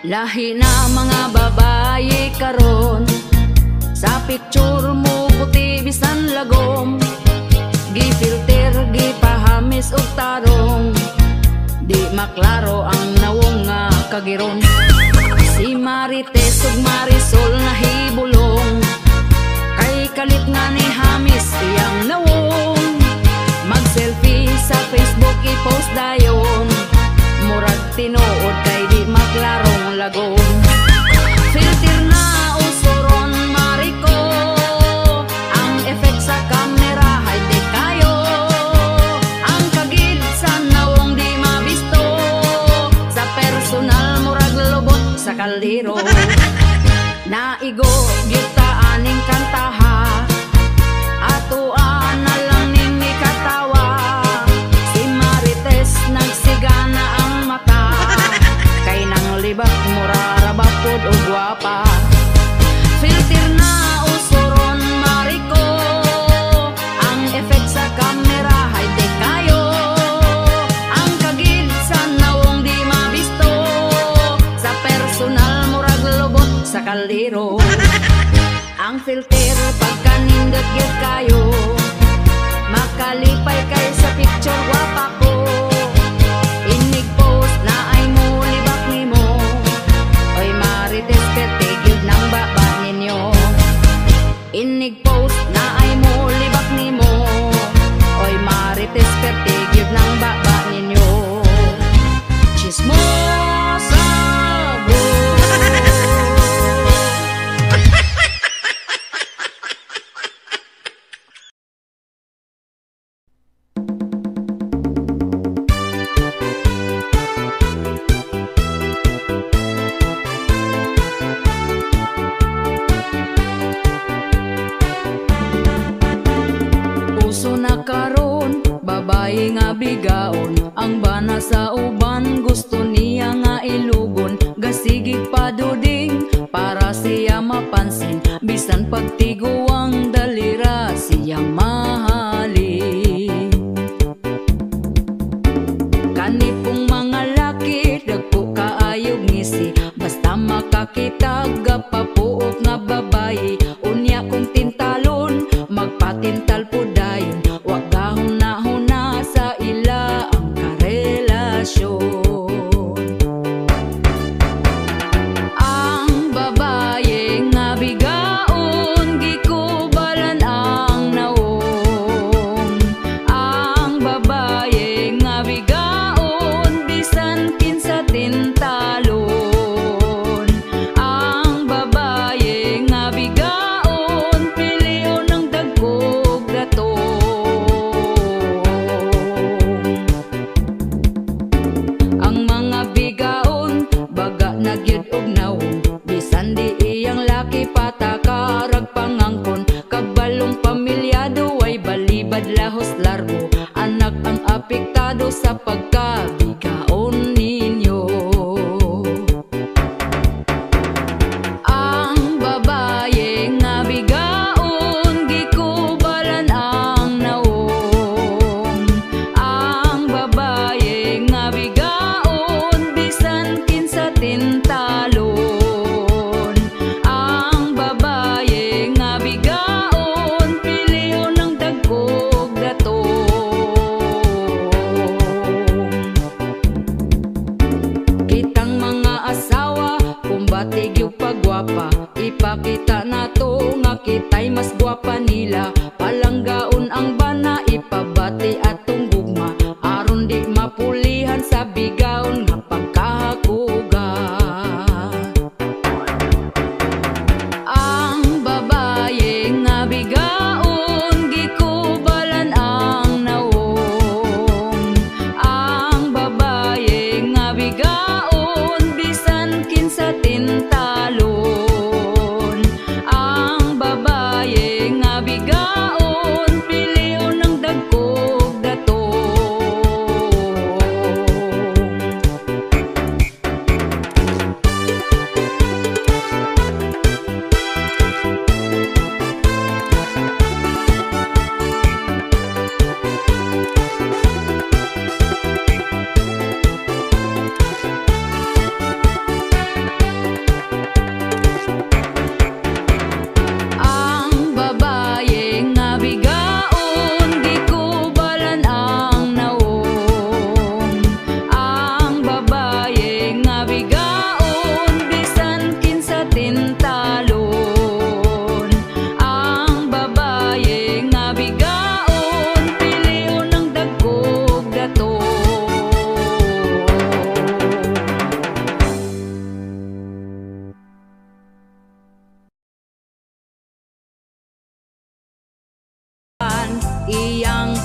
Lahi na mga babaye karon, sa picture mo puti bisan lagom, gifilter, gipahamis og tarong, di maklaro ang nawong nga kagiron. Si Marites ug Marisol nahibulong, kay kalit nga ni Hamis iyang nawong. Mag-selfie sa Facebook i-post dayon, murag tinuod kay di maklarong lagom. Filter na usuron Mariko, ang effect sa camera high-tech kayo. Ang kagid sa nawong di mabisto, sa personal murag lubot sa kaldero. Naigo gyuta aning kantaha, atuan na lang ning mikatawa. Si Marites nagsigana ang mata, kay nang libak murarabapod o gwapa. Filter na usuron Mariko, ang effect sa camera high-tech kayo. Ang kagid sa nawong di mabisto, sa personal murag lubot sa kaldero. Ang filter pagkanindot gyud kayo, makalipay kay sa picture gwapa ko. Inig post na ay mo libak nimo, oy Marites perte gyud nang baba ninyo. Inig post na ay mo libak nimo, oy Marites perte gyud nang baba ninyo. Chismosa bo. Uso na karon, babae nga bigaon, ang bana sa uban gusto niya nga ilugon. Gasigig paduding para siya mapansin, bisan pagtiguang dalira siya mahalin. Kanipong mga laki dagpo kaayog ngisi, basta makakita gapapuok nga babae. Unya kong tintalon magpatintal po dayon, wag gahuna-huna sa ila ang karelasyon.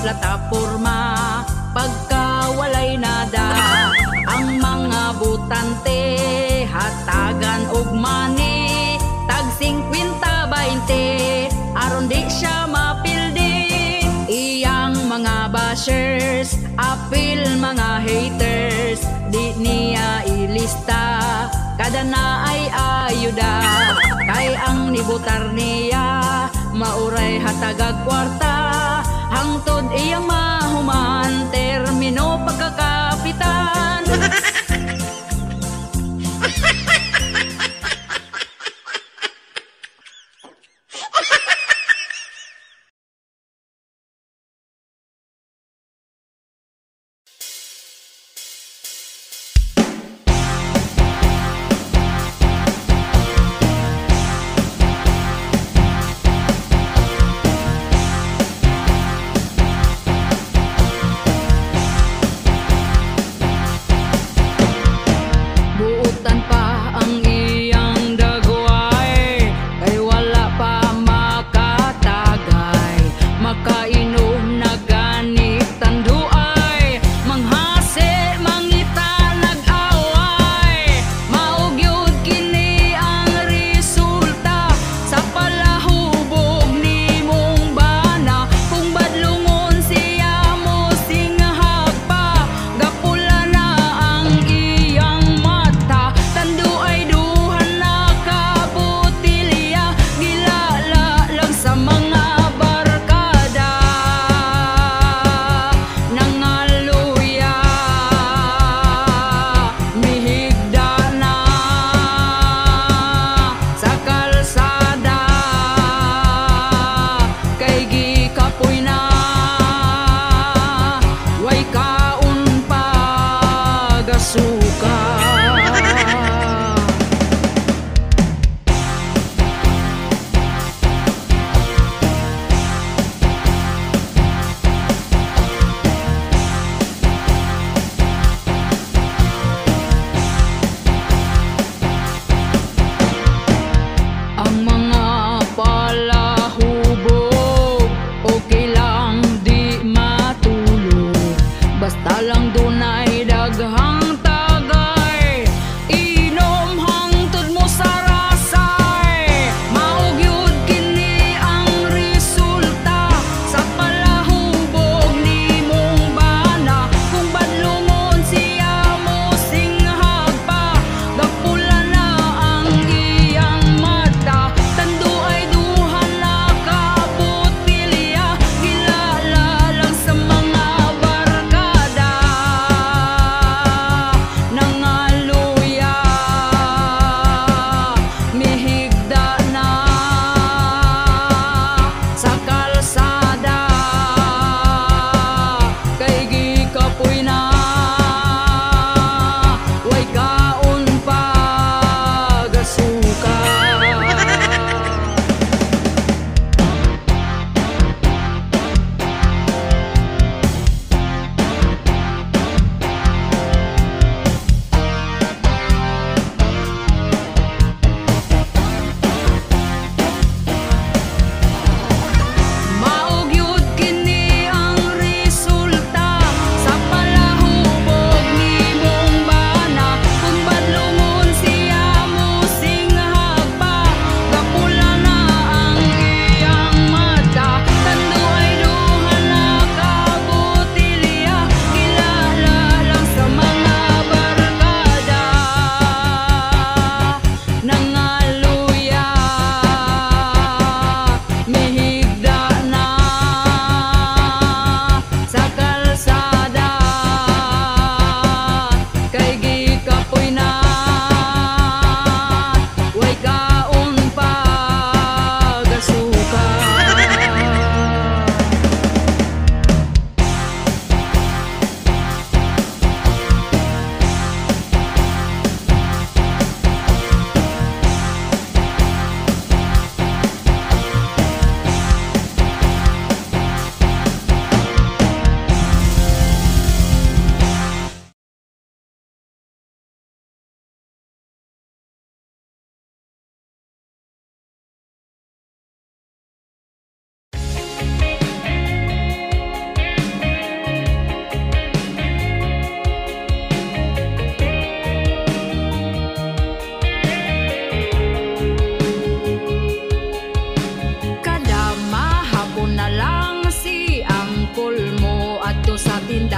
plataporma pagka walay nada. Ang mga butante hatagan og money tag 50-20 aron di siya mapildi. Iyang mga bashers apil mga haters di niya ilista kada na ay ayuda. Kay ang nibutar niya mauray hatagag kwarta hangtod iyang mahuman termino pagkakapitan.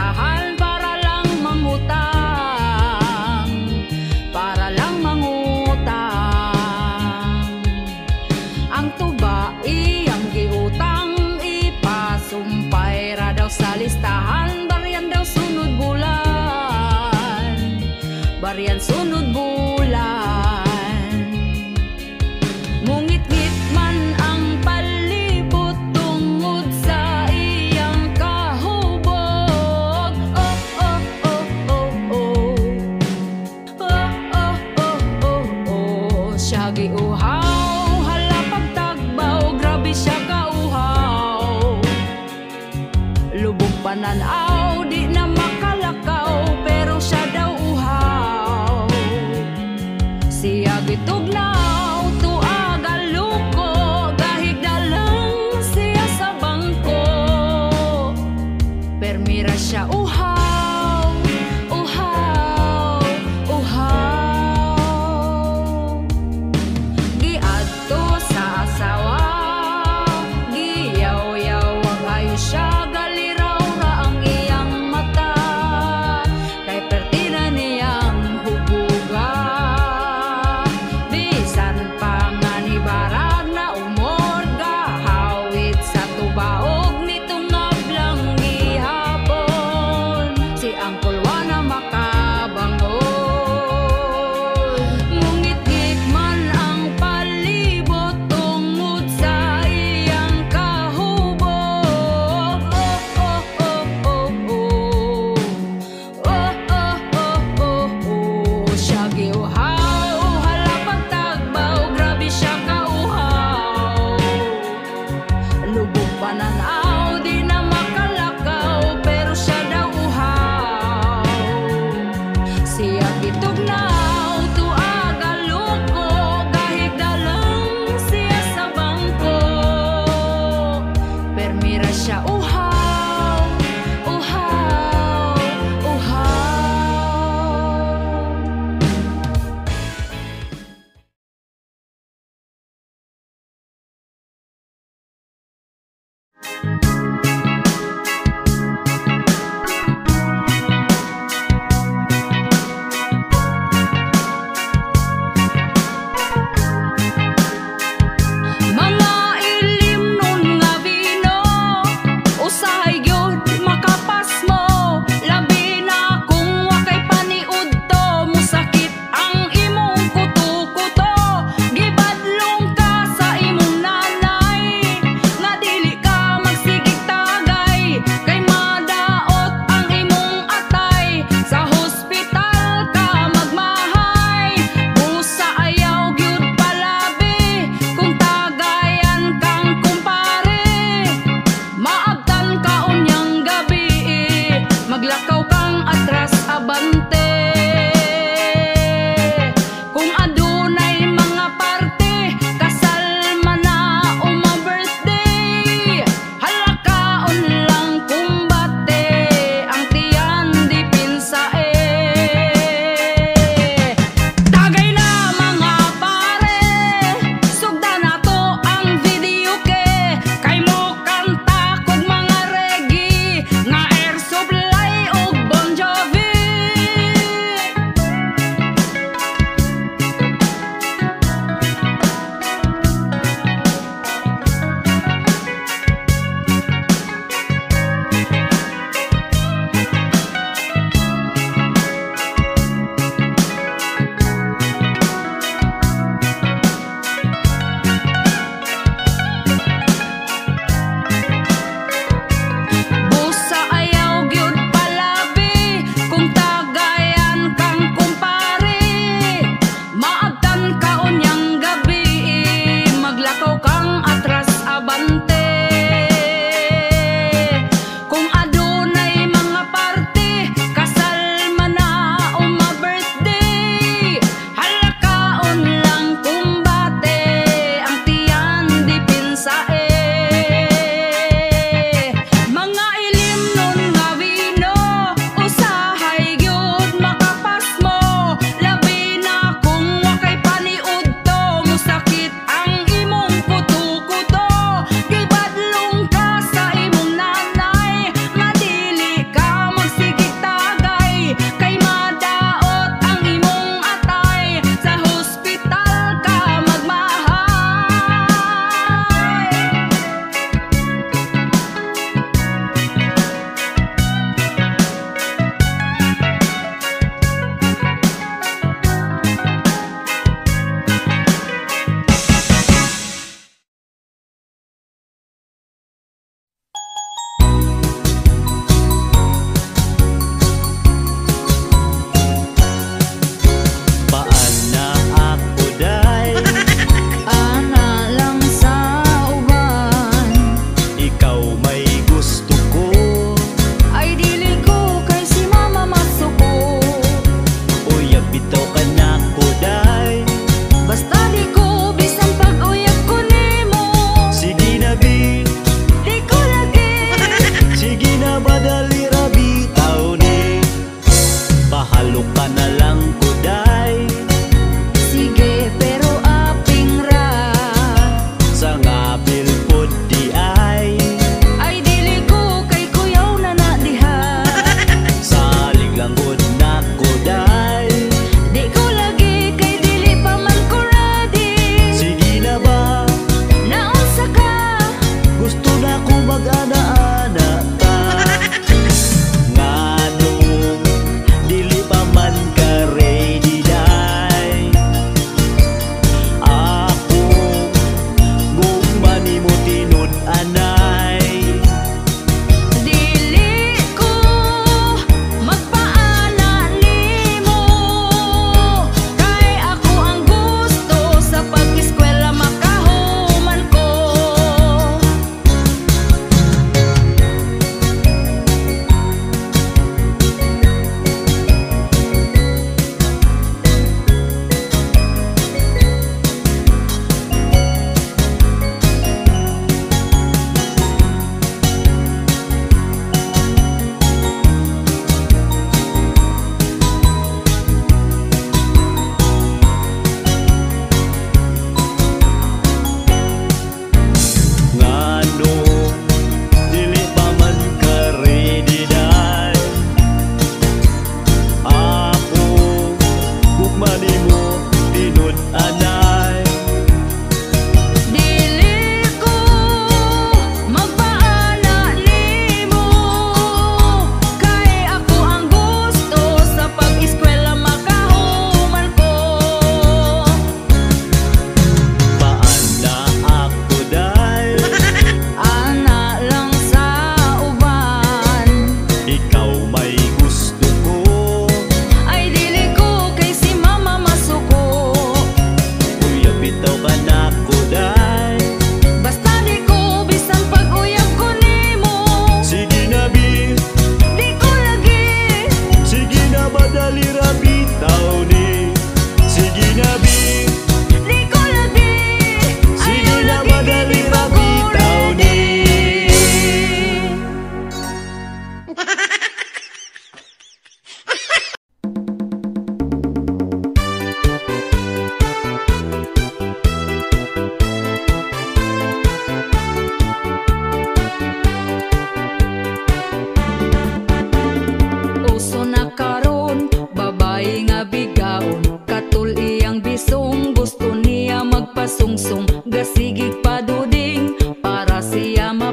listahan para lang mangutang, para lang mangutang. Ang tuba iyang giutang, ipasumpay ra daw sa listahan. Baryan daw sunod bulan, baryan sunod bulan. Mungit-ngit man ang palibot tungod sa iyang kahubog. Oh, oh, oh, oh, oh. Oh, oh, oh, oh, oh. Siya giuhaw, hala pagtagbaw, grabe siya kauhaw. Lubog pananaw, di na makalakaw, pero siya daw uhaw. Siya gitugnaw, tuaga luko, gahig na lang siya sa bangko. Permira siya uhaw, uhaw, uhaw. Giadto sa asawa, giyaw-yaw ang ayo siya, galiraw ra ang iyang mata, kay pertina niyang hubuga. Bisan pa nga ni barag na umor, gahawid sa tubaog nitong ngablang gihapon. Si Angkol Juana makabangon. Mungit-ngit man ang palibot tungod sa iyang kahubog. Oh, oh, oh, oh, oh. Oh, oh, oh, oh, oh. Siya giuhaw, hala pagtagbaw, grabe siya kauhaw. Lubog pananaw, di na makalakaw, pero siya daw uhaw. Siya gitugnaw, tuaga luko, gahig na lang siya sa bangko. Permira siya uhaw, uhaw, uhaw.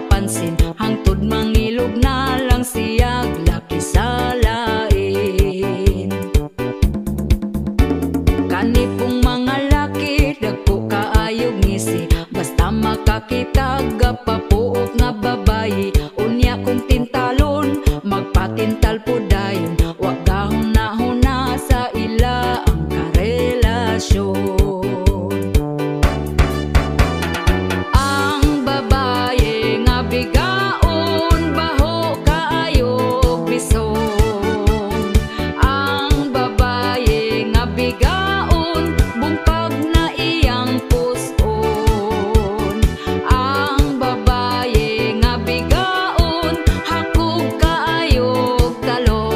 mapansin, hangtod mangilog na lang siyag laki sa lain. Kani pong mga laki dagko kaayog ngisi, basta makakitag papuok nga babayi. Unya kong tintalon magpatintal po dayon, wag gahon na huna sa ila ang karelasyon. Ang babaye nga bigaon baho kaayog bisong. Ang babaye nga bigaon bumpag na iyang puson. Ang babaye nga bigaon hakog kaayog talong.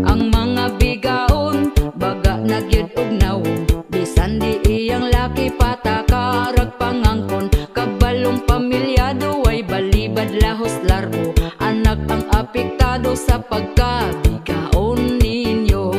Ang mga bigaon baga nagyud og nawong, bisan di iyang laki patakarag pangangkon. Kabalong pamilyado ay balibad lahos larbo, anak ang apektado sa pagkabigaon ninyo.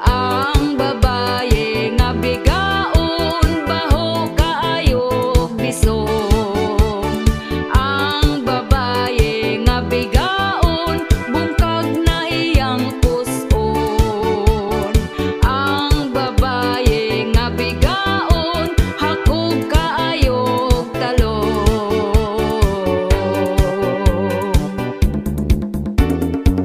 Ang babaye nga bigaon baho kaayog bisong. Ang babaye nga bigaon bungkag na iyang puson. Ang babaye nga bigaon hakog kaayog talong.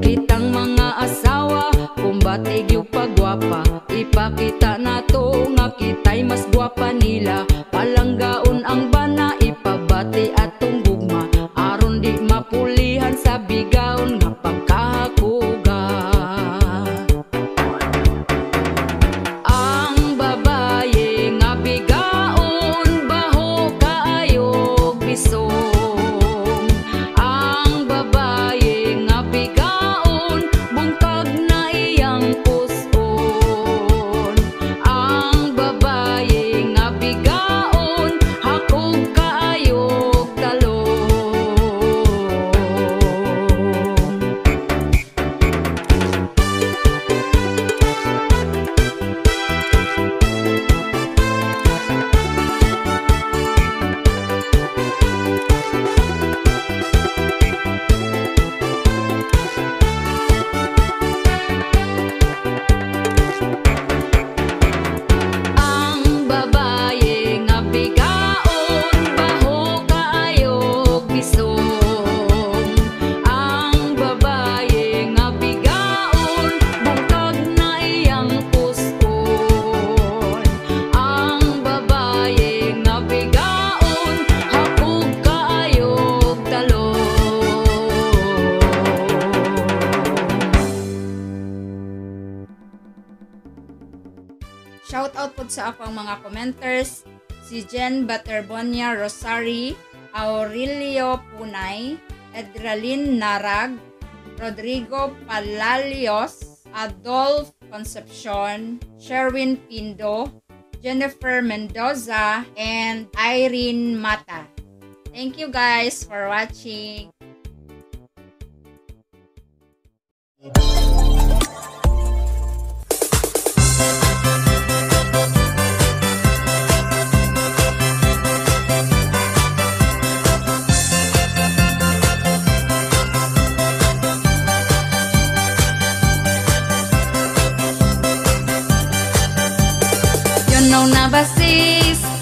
Kitang mga asawa kumbatig yung pagwapa, ipakita nato nga kita'y mas gwapa nila. Palanggaon ang bana ipabati atong gugma, aron di mapulihan sa bigaon nga pagkahakuga. Ang babaye nga bigaon baho kaayog bisong. Ang babaye nga bigaon bungkag na iyang puson. Ang babaye nga bigaon hakog kaayog talong. Ang babaye nga bigaon baho kaayog bisong. Ang babaye nga bigaon bungkag na iyang puson. Ang babaye nga bigaon hakog kaayog talong. Shout out po sa akong mga commenters, si Jen Baterbonia Rosari, Aurelio Punay, Edralin Narag, Rodrigo Palalios, Adolf Concepcion, Sherwin Pindo, Jennifer Mendoza, and Irene Mata. Thank you guys for watching.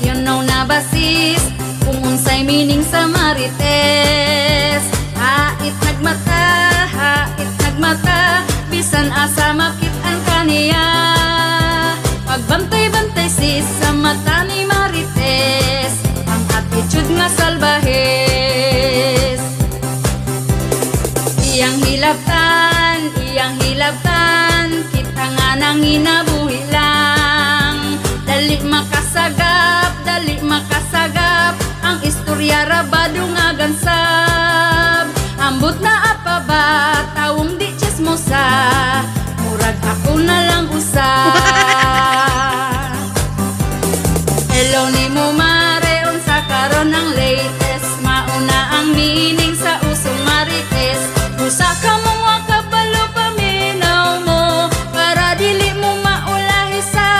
You know na basis, kung unsay meaning sa marites. Hait nagmata, bisan asa makit-an kaniya. Pagbantay-bantay sis sa mata ni marites, ang attitude nga salbahes. Iyang hilabtan, kita nga nang inabuhi lang. Dali makasagap, ang istorya rabado nga gansab. Ambot na apa ba, tawong di chismosa, murag ako na lang usa. Hello ni mo mare, unsa karon ang latest, mauna ang meaning sa usong marites. Usa ka mong wakabalo paminaw mo, para dili mo maulahi sa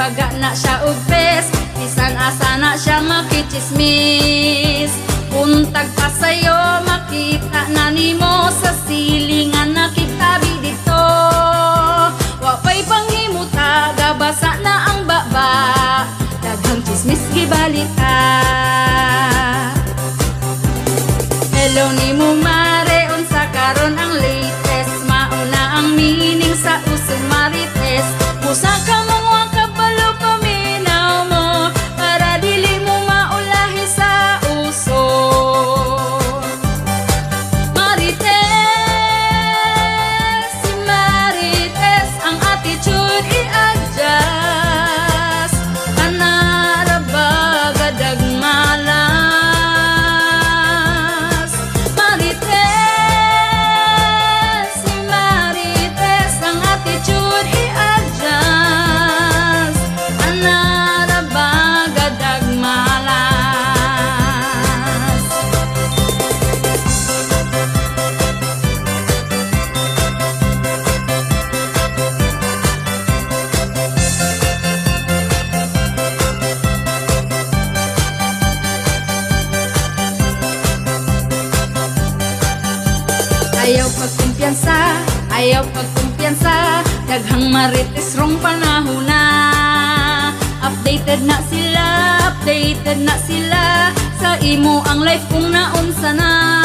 baga na siya og pes, bisan asa na siya makichismis. Untag pa sa'yo makita na nimo sa silingan nakitabi dito. Wapay panghimuta, gabasa na ang baba, daghang chismis gibalita. Hello nimo mare, unsa karon ang latest? Mauna ang meaning sa usong marites. Usa ka mga kabalo paminaw mo, para dili mo maulahi sa uso. Marites, si Marites, ang attitude i-adjust. Kanara ba gadag malas? Marites, si Marites, ang attitude i-adjust. Kanara ba gadag malas? Ayaw pagkumpiyansa, ayaw pagkumpiyansa, daghang marites rong panahon na. Updated na sila, sa imo ang life kung naunsa na.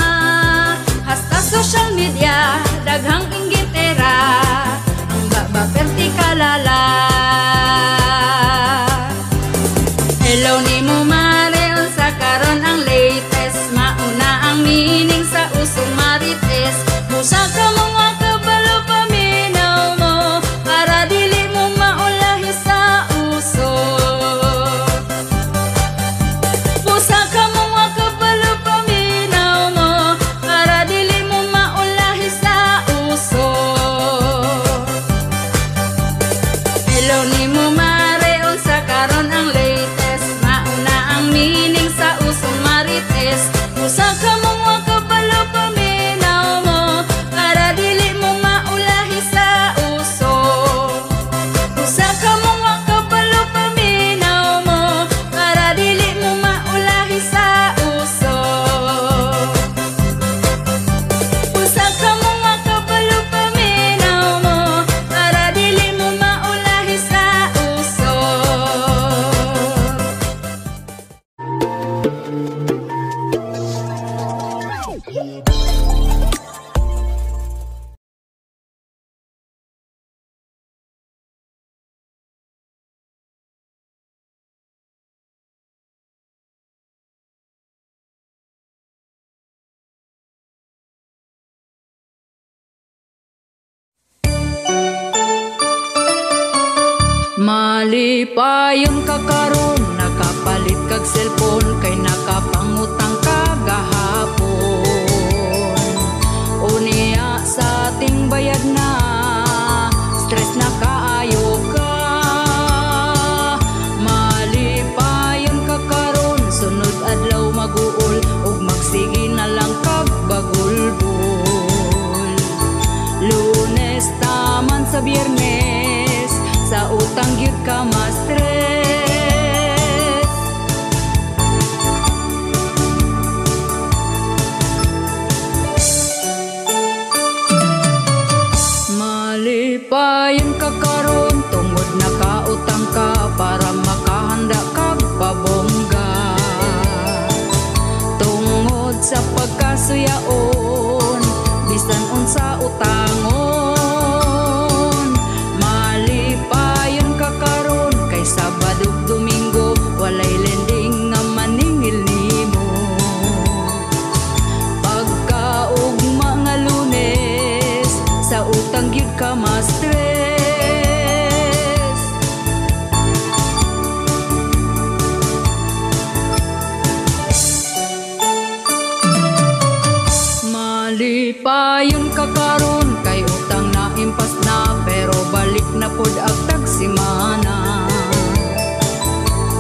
Hasta social media, daghang inggitera, ang baba perti kalala. Hello nimo mare, unsa karon ang latest? Mauna ang meaning sa usong marites. Musa ka mga kabalo paminaw mo, para dili mo maulahi sa uso. Musa ka mga kabalo paminaw mo, para dili mo maulahi sa uso. Hello nimo mare, unsa karon ang latest? Mauna ang meaning sa usong marites. Musa ka mga kabalo paminaw mo, para dili mo maulahi sa uso. Musa ka mga kabalo paminaw mo, para dili mo maulahi sa uso. Musa ka mga kabalo paminaw mo, para dili mo maulahi sa uso. Malipayon ka karon, nakapalit kag cellphone, kay nakapangutang ka gahapon. Unya sa ating bayad na, stress na kaayo ka. Malipayon ka karon, sunod adlaw mag-uol, ug magsige na lang kag bagulbol. Lunes taman sa Biyernes, sa utang gyud ka ma-stress. Malipayon ka karon, tungod nakautang ka, para makahanda kag pabongga. Tungod sa pagkasuyaon, bisan unsa utangon. Malipayon ka karon, kay Sabado ug Domingo, walay lending nga maningil nimo. Pagkaugma nga Lunes, sa utang gyud ka ma-stress. Malipayon ka karon, kay utang na impas na, pero balik na pod agtag simana.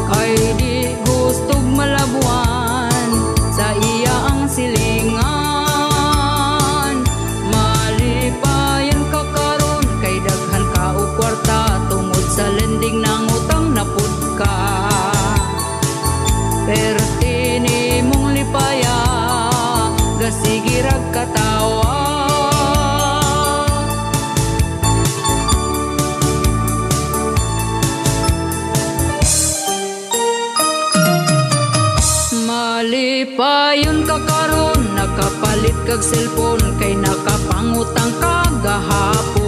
Kay di gustog malabuan, sa iya ang silingan. Malipayon ka karon, kay daghan ka og kwarta, tungod sa lending nang utang kag cellphone kay nakapangutang kagahapon.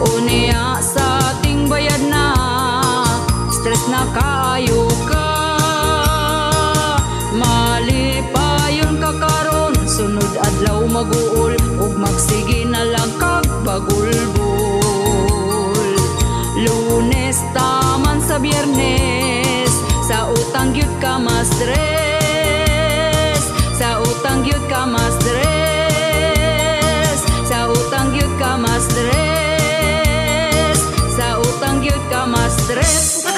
Unya sa ating bayad na, stress na kayo ka. Malipayon ka karon, sunod adlaw mag-uol ug magsige na lang kag bagulbol. Lunes taman sa Biyernes, sa utang gyud ka ma-stress, sa utang gyud ka ma-stress, sa utang gyud ka ma-stress, sa utang gyud ka ma-stress.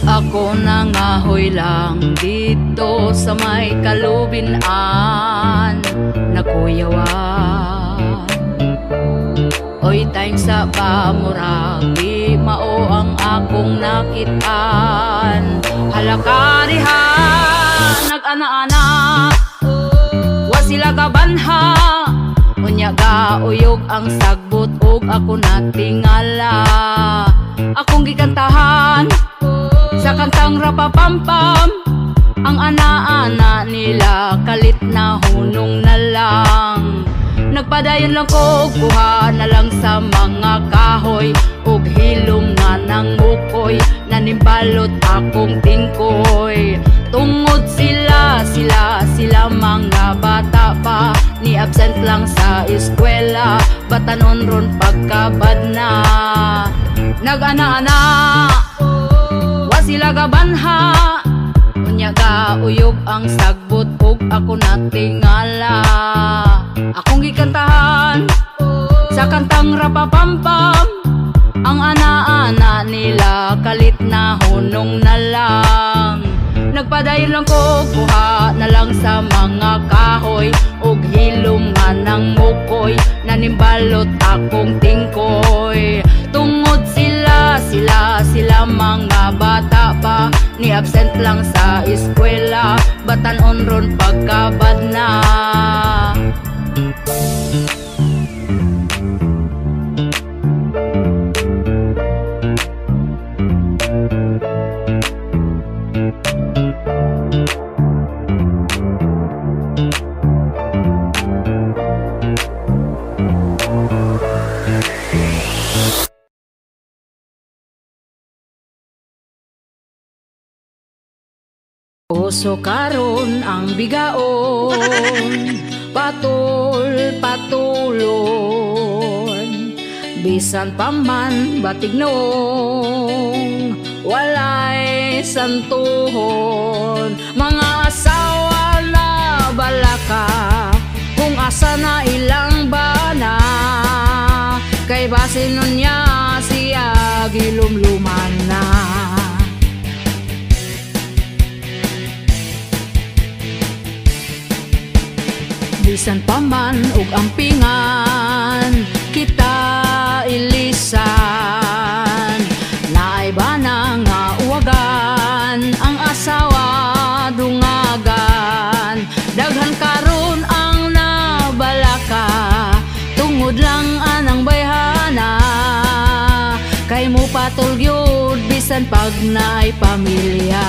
Ako nangahoy lang dito sa may kalubinan na kuyawan. Oy time sa pamurag, di mao ang akong nakitaan. Halaka diha, nag-ana-ana, wa sila kabanha. Unya gauyog ang sagbot ug ako natingala. Akong gikantahan sa kantang rapapampam, ang ana-ana nila kalit na hunong na lang. Nagpadayon lang ko, kuha na lang sa mga kahoy ug hilom nga ng mukoy, nanimbalot akong tingkoy. Tungod sila mga bata pa, ni absent lang sa eskwela, batanon ron pagkabad na. Nag-ana-ana, sila gabanha, unya gauyog ang sagbot ug ako natingala. Akong gikantahan sa kantang rapapampam, ang ana-ana nila kalit na hunong na lang. Nagpadayon lang ko, kuha na lang sa mga kahoy ug hilom nga ng mukoy, nanimbalot akong tingkoy. Tungod sila mga bata pa, ni absent lang sa eskwela, batanon ron pagkabad na. Puso karon ang bigaon, patulon, bisan paman batignon, walay santuhon. Mga asawa na balaka, kung asa na ilang bana, kay basin nun niya siya gilumluman na. Bisan paman ug ampingan, kita ilisan. Naay bana nga uwagan, ang asawa dungagan. Daghan karon ang nabalaka, tungod lang anang bayhana. Kay mo patulgyod bisan pag naay pamilya.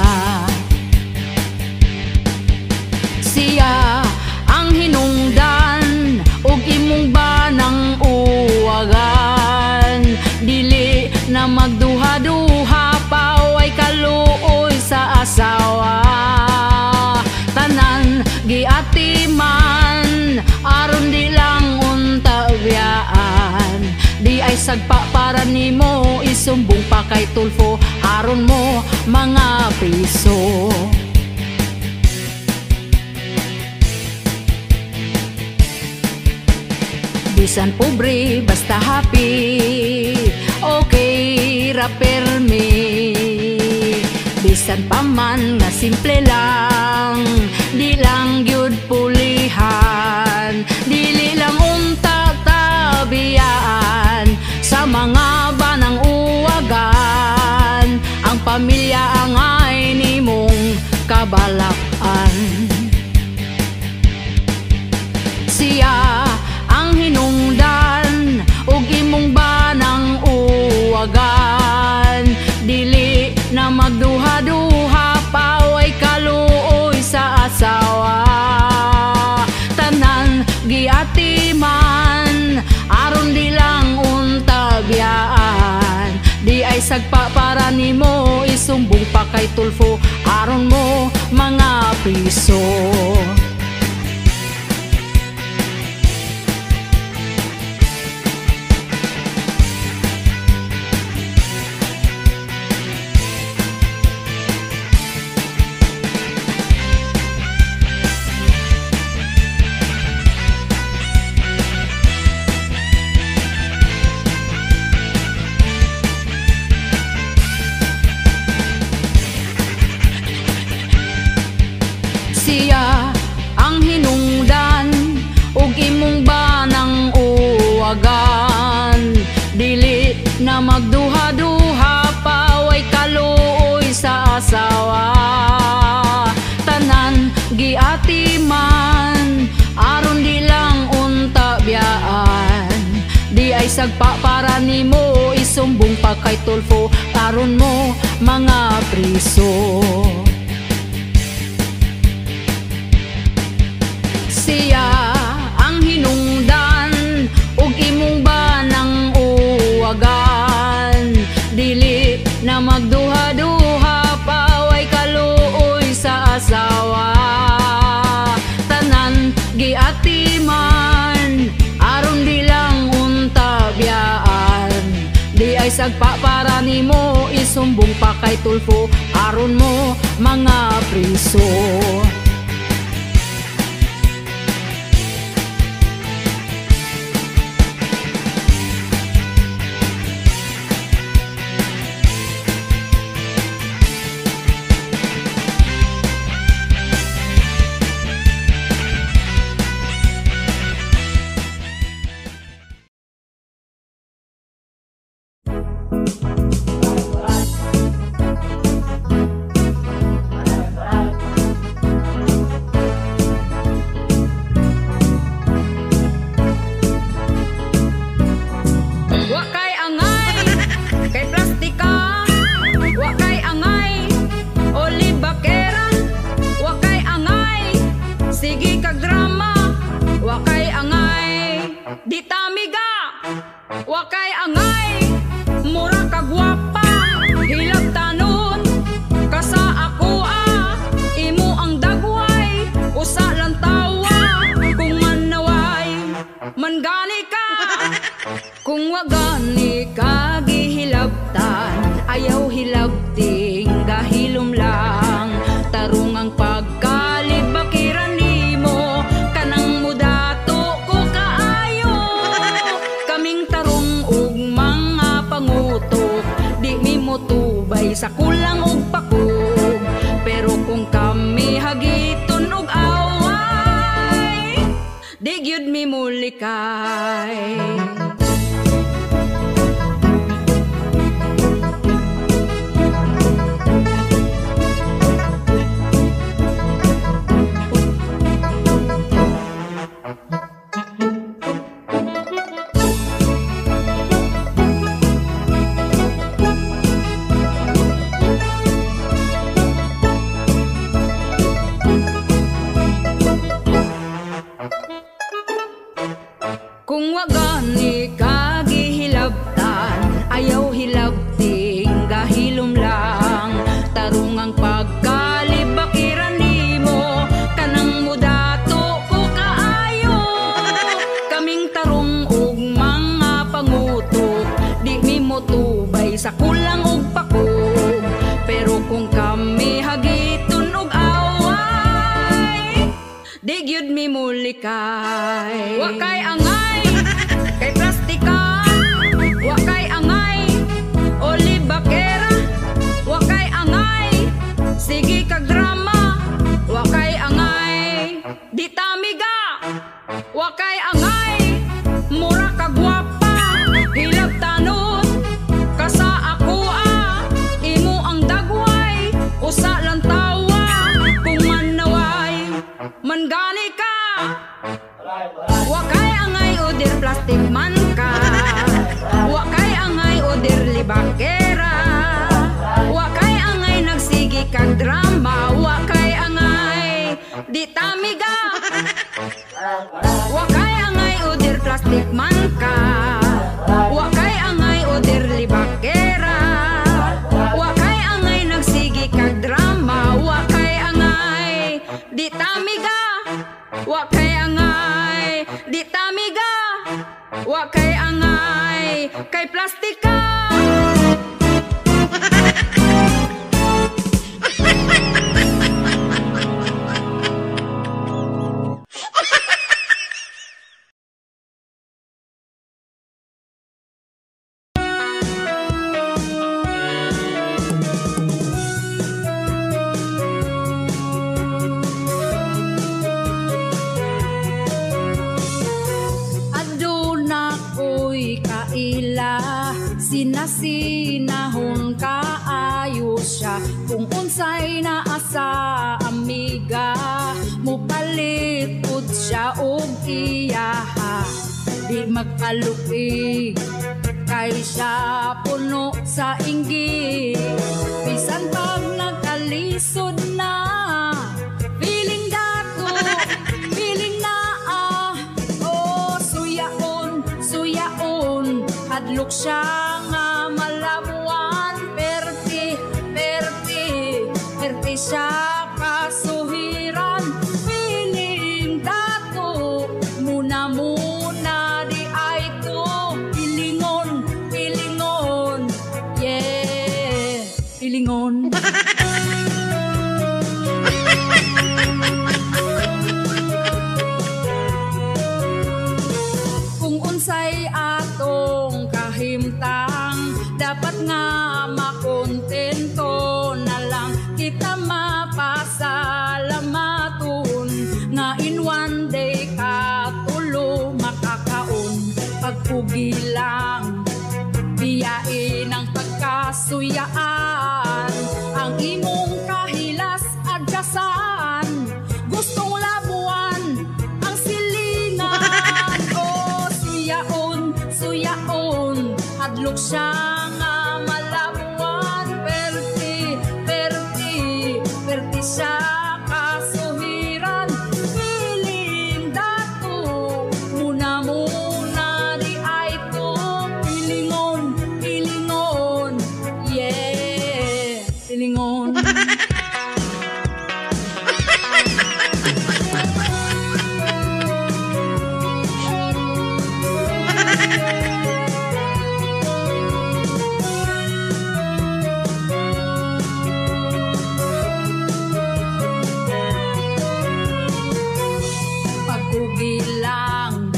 Siya ang hinungdan ug imong banang uwagan, dili na magduha-duha pa way kaluoy sa asawa. Tanan giatiman aron di lang unta biyaan, di ay sagpa para nimo isumbong pa kay Tulfo, aron mo mga piso. Bisan pobre, basta happy, okay ra permi. Bisan paman nga simple lang, di lang gyud pulihan, dili lang unta tabiyaan sa mga banang uwagan. Ang pamilya angay nimong kabalak. Siya ang hinungdan ug imong banang uwagan, dili na magduha-duha paway kaluoy sa asawa. Tanan giatiman aron di lang untabyaan, di ay sagpa para nimo isumbong pa kay Tulfo aron mo mga piso. Siya ang hinungdan ug imong banang uwagan, dili na magduha-duha paway kaluoy sa asawa. Tanan giatiman aron di lang untabyaan, di ay sagpa para nimo isumbong pa kay Tulfo aron mo mga priso. Siya ang hinungdan ug imong banang uwagan, dili na magduha-duha paway kaluoy sa asawa. Tanan giatiman aron di lang untabyaan, di ay sagpa para nimo isumbong pa kay Tulfo aron mo mga priso. Di tamiga, wakay angay, mura ka gwapa, hilab tanon, kasa ako imo ang dagway, usa lang tawa, kung manaway, mangani ka, kung wagani ka gihilabtan, ayaw hilabting gahilom lang, tarungang pagkalib bakiran nimo, kanang mudato ko kaayo, kaming tarong ug mga pangutok, di mi motubay sa kulang ug pakog, pero kung kami hagiton ug away, di gyud mi mulikay. Kung wagani ka gihilabtan, ayaw hilabting gahilom lang, tarungang pagkalib bakiran nimo, kanang mudato ko kaayo, kaming tarong ug mga pangutok, di mi motubay sa kulang ug pakog, pero kung kami hagiton ug away, di gyud mi mulikay. Wakay angay kay plastika, wakay angay olibakera, wakay angay sige kag drama, wakay angay di tamiga, wakay angay mura ka gwapa, hilab tanon, kasa ako imo ang dagway, usa lang tawa, kung manaway, mangani ka, Wa kay angay udir plastic man ka. Wa kay angay udir libakera. Wa kay angay nagsigi kag drama. Wa kay angay di tamiga. Wa kay angay udir plastic man ka. Wa kay angay udir libakera. Wa kay angay nagsigi kag drama. Wa kay angay di tamiga. Wa kay angay di tamiga. Wa kay angay kay plastika. Sinasinahon kaayo siya kung unsay naa sa amiga mupalit pud siya og iyaha di magkalupig kay siya puno sa inggit bisan pag nagkalisod na feeling dato feeling naa oh suyaon suyaon hadlok siya nga malabuan perti perti perti siya kasuhiran feeling dato muna muna di ay to pilingon pilingon yeah pilingon. Kung unsay atong kahimtang dapat nga makontento na lang kita mapasalamaton nga in one day katulo makakaon pagpugi lang biyain ang pagkasuyaan ang imong kahilas adyasan gustong labuan ang silingan oh suyaon suyaon hadlok siya nga malabuan perti perti perti siya kasuhiran feeling dato muna muna di ay to pilingon pilingon yeah pilingon. Bilang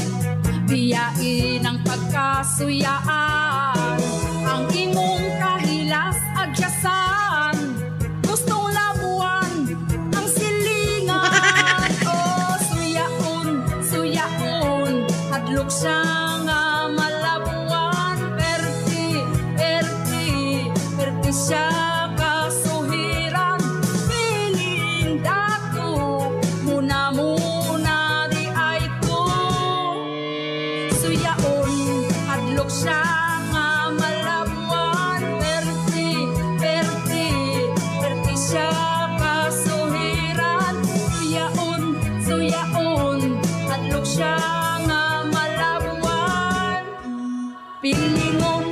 biyain ang pagkasuyaan ang imong kahilas adyasan gustong labuan ang silingan oh suyaon suyaon hadlok siya nga malabuan perti perti perti siya kasuhiran feeling dato muna muna suyaon hadlok siya nga malabuan perti perti perti siya kasuhiran suyaon suyaon hadlok siya nga malabuan pilingon.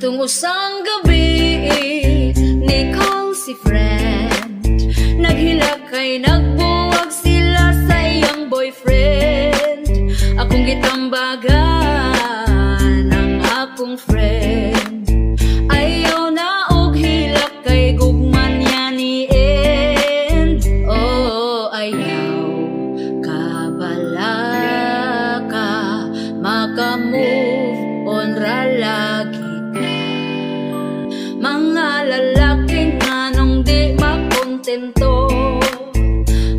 Katong usang gabi, ni call si friend. Naghilakay, nagbuwag sila sa iyang boyfriend. Akong gitambagan ang akong friend. Ayaw na og hilakay, gugman niya ni end. Oh, ayaw kabala ka, maka-move on ra lagi. Mga lalaking anong di makontento,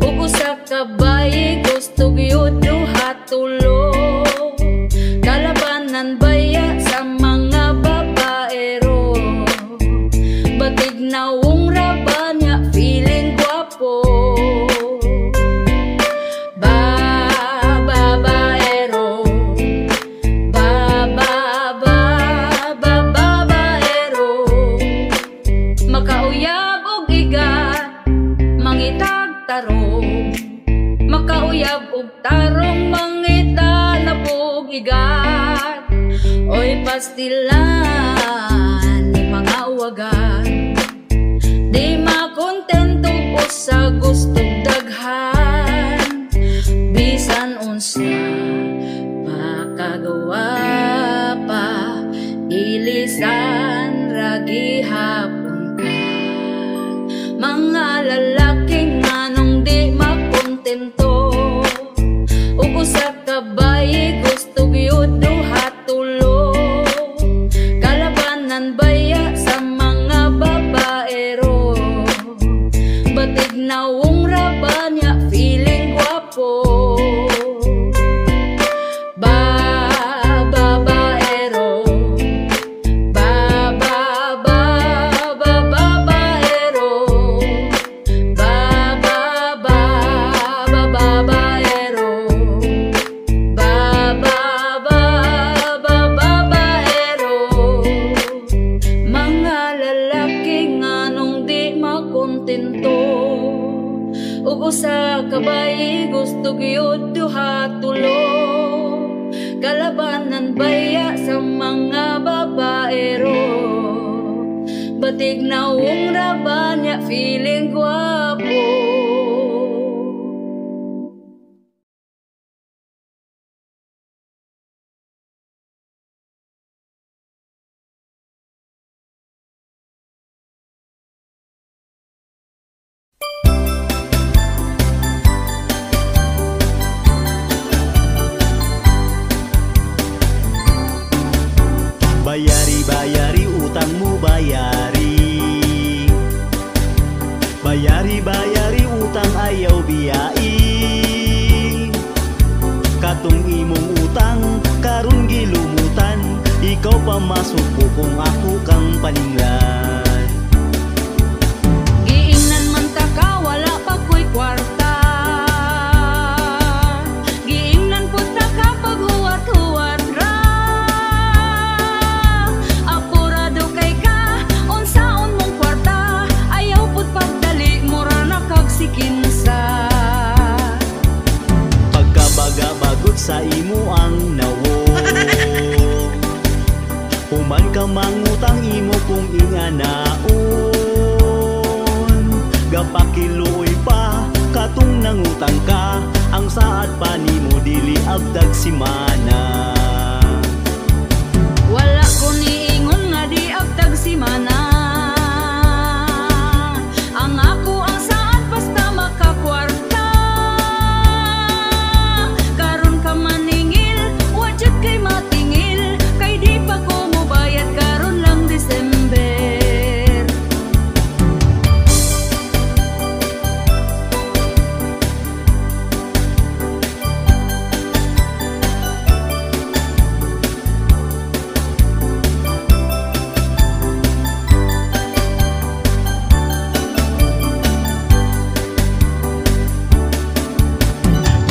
ug usa ka bayi gusto gyud duha tulo. Kalabanan baya sa mga babaero, batig nawong raba niya feeling gwapo. Babaero, makauyab og igat, mangitag tarong. Makauyab og tarong, mangita na bugigat. Oy pastilan ni mga uwagan, di makontento o sa gustong daghan. Bisan unsa makagawa pa, ilisan ragi hapon ka. Mga lalaking anong di makontento, ug usa ka bayi gusto gyud duha tulo. Kalabanan baya sa mga babaero, batig nawong raba niya feeling gwapo. Babaero, ug usa ka bayi gusto gyud duha tulo. Kalabanan baya sa mga babaero, batig nawong raba niya feeling gwapo. Bayari, bayari utangmu bayari. Bayari, bayari utang ayaw biyai. Katong imong utang karon gilumutan, ikaw pamasok ko kung ako kang paninglan. Giingnan man ta ka, wala pa ko'y kwarta. Giingnan po ta ka paghuwat-huwat ra. Apurado kay ka, unsaon mong kwarta. Ayaw pud pagdali, mura na kag sikinsa. Pagkabaga-bagot sa imo ang nawo, human ka mangutang imo kung inganaon. Gapakiluoy pa katong nangutang ka, ang saad pa nimo dili agdag simana. Wala ko niingon nga di agtag simana. Ang ako ang saan basta makakwarta. Karon ka maningil, wajud kay matingil. Kay di pa ko mobayad karon lang December.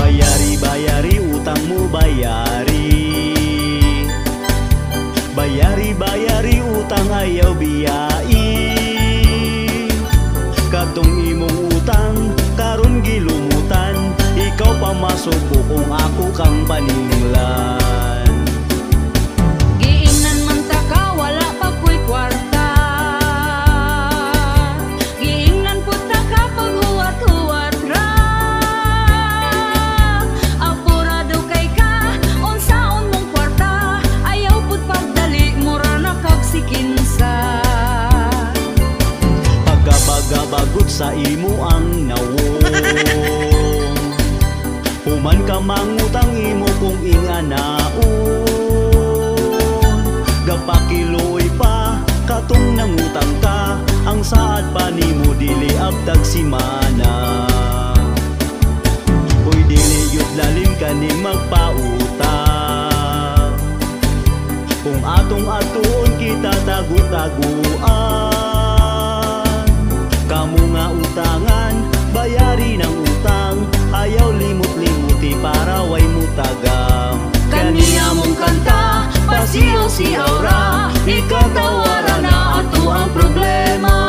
Bayari, bayari utangmu bayari. Bayari, bayari utang ayaw biyai. Katong imong utang karon gilumutan, ikaw pamasok ko kung ako kang paninglan. Giingnan man ta ka, wala pa ko sa imo ang nawong. Human ka mangutang imo kung inganaon, gapakiloy pa katong nangutang ka, ang saad pa nimo dili abtag simana. Uy dili yun lalim ka ning magpautang, kung atong atuon kita tagu-taguan. Kamu nga utangan, bayari ng utang, ayaw limot-limuti para way mutagam. Kaniya mong kanta, pasiyaw-siyaw ra, ikatawaran na ato ang problema.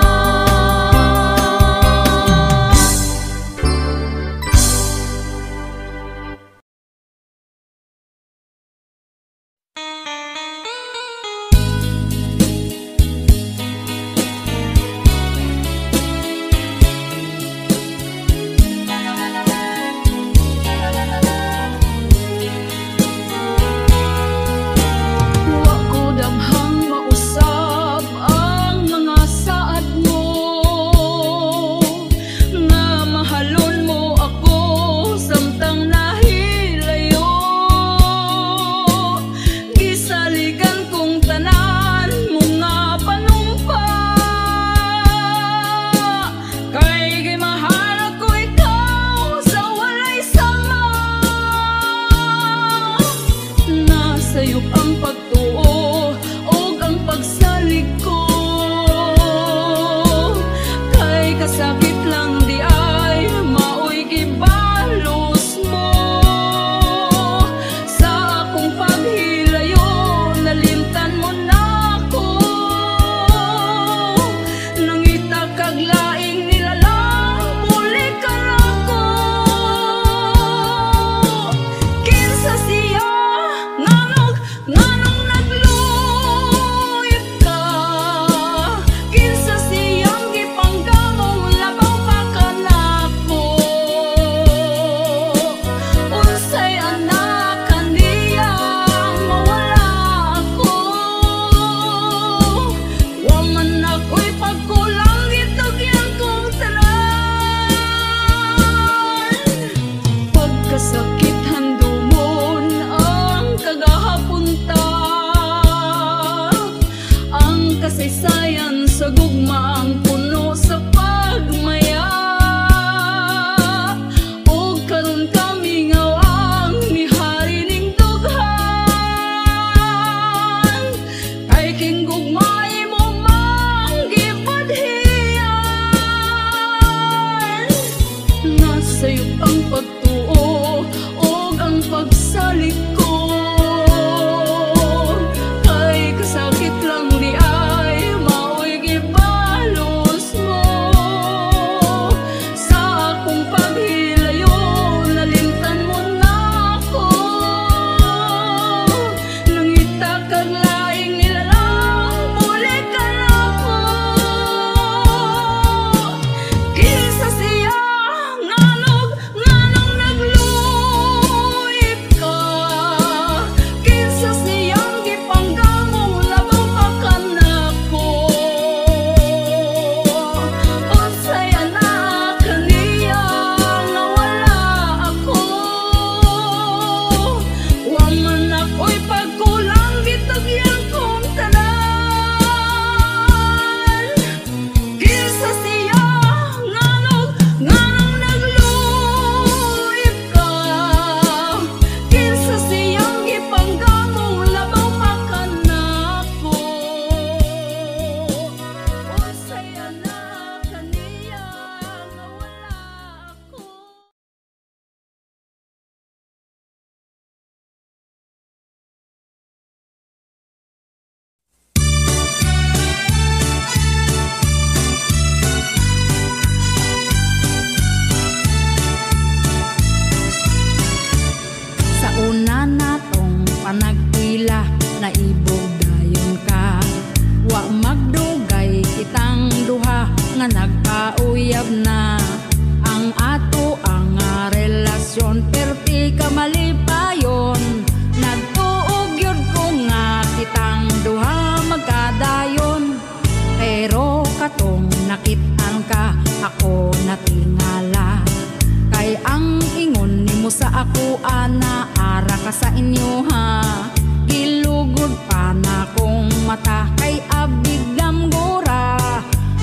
Nakit-an ka ako sa ako ana, ara ka sa inyo ha. Gilugod pa na kong mata kay abigdam gora.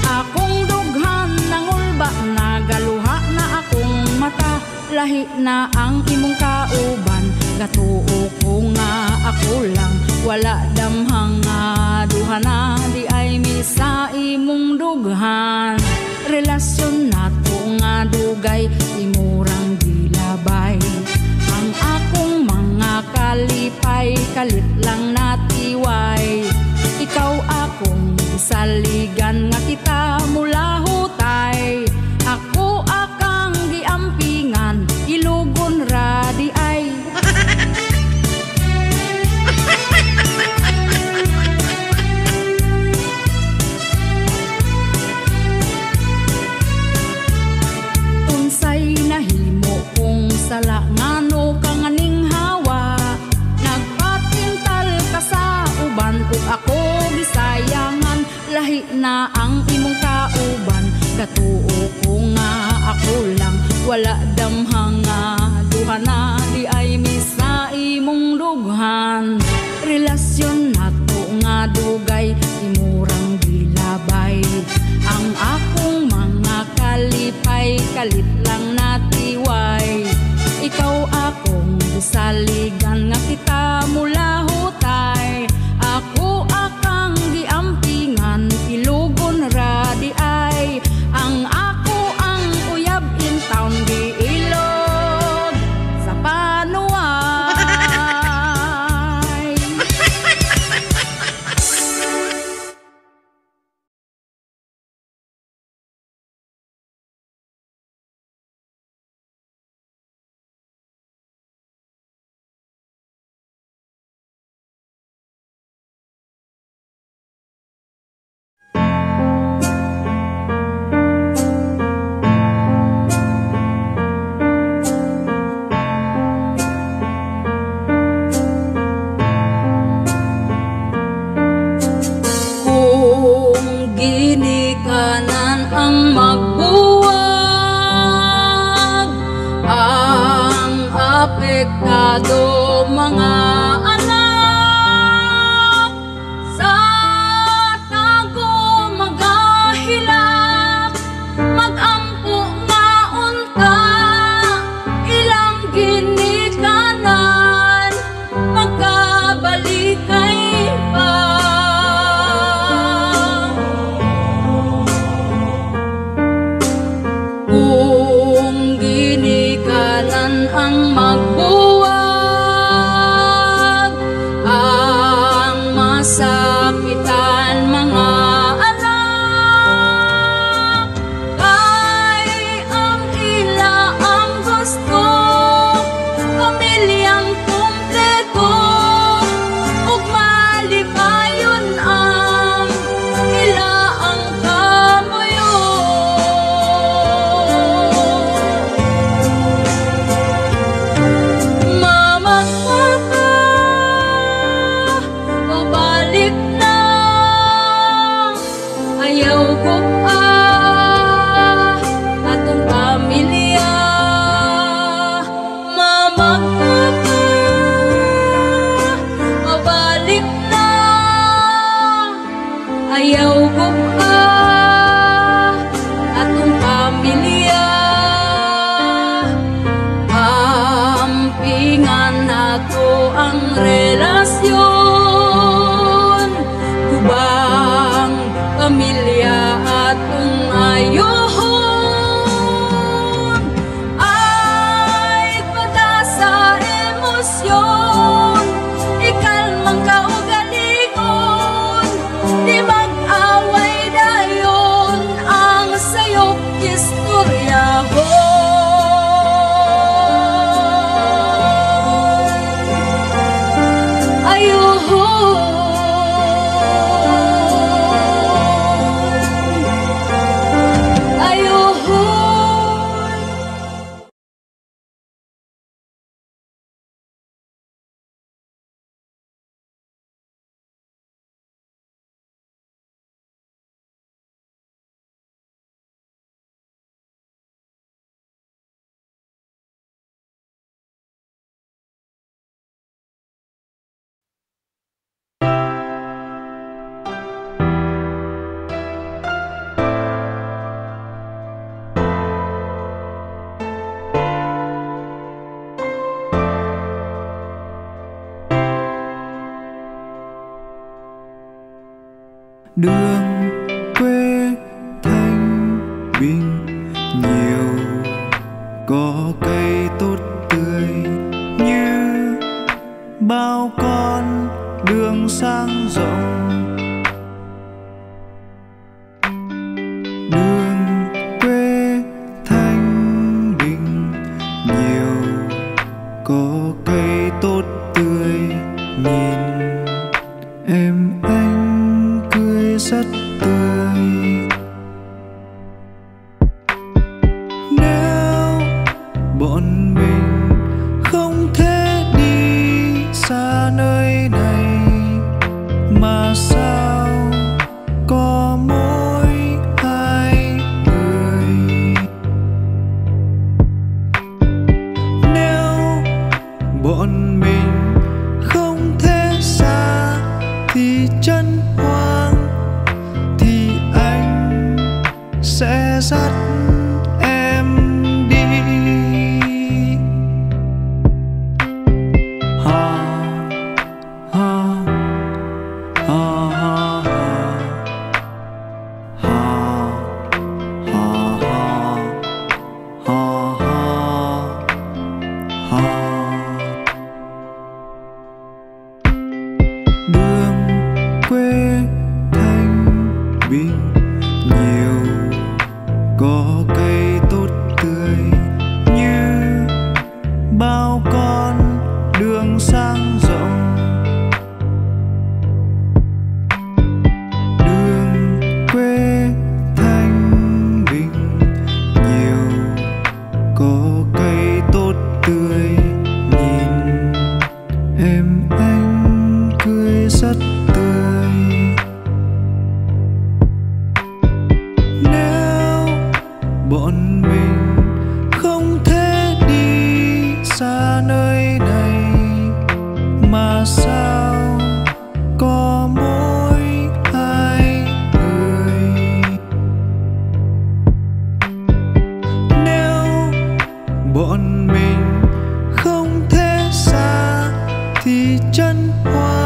Akong dughan nangulba, nagaluha na akong mata. Lahi na ang imong kauban, gatuo ko nga ako lang. Wala damhang nga duha na, di ay misa imong dughan. Relasyon nato nga dugay, imurang gilabay. Ang akong mga kalipay, kalit lang natiway. Ikaw akong saligan nga kita mula hutay. Ako akang giampingan, ilugon ra di ay. Unsay nahimo kung sala ngano kang aning hawa. Nagpatintal ka sa uban ug ako gisayangan. Lahi na ang imong kauban, gatuo ko nga ako lang. Wala damhang nga duha na, di ay misa imong dughan. Relasyon nato nga dugay, imurang gilabay. Ang akong mga kalipay, kalit lang natiway. Ikaw akong saligan nga kita mula hutay. Ako akang giampingan, ilugon ra di ay. Ang ako ang uyab in town, giilog sa panuay. Kung ginikanan ang magbuwag, ang apektado mga anak sa tago magahilak, magampo nga unta ilang ginikanan, magkabalikay pa. Kung ginikanan ang magbuwag, ang masakitan mga anak, kay ang ila ang gusto, pamilyang kumpleto, ug malipayon ang ila ang kamuyo. Mamagpaka o balik na, ayaw ko pa atong pamilya. Mamagpaka o balik na, ayaw ko pa atong pamilya. Ampingan nato ang relasyon, gubang pamilya atong ayohon. Ay pada sa emosyon, ikalmang kaugalingon, di mag-away dayon ang sayop istoryahon. đường quê thanh bình nhiều, có cây tốt tươi như bao con đường sang rộng. Đường quê thanh bình nhiều, có cây tốt tươi, nhìn em anh cười rất tươi. Nếu bọn mình không thể đi xa nơi này, mà sao có mỗi hai người? Nếu bọn mình không thể xa thì chân hoang, thì anh sẽ dắt em đi. Ha ha ha ha ha ha ha. Đường quê thanh bình nhiều, có cây tốt tươi như bao con đường sang rộng. Đường quê thanh bình nhiều, có cây tốt tươi, nhìn em anh cười rất tươi. Nếu bọn mình không thể đi xa nơi này, mà sao có mỗi hai người? Nếu bọn mình không thể xa thì chân hoa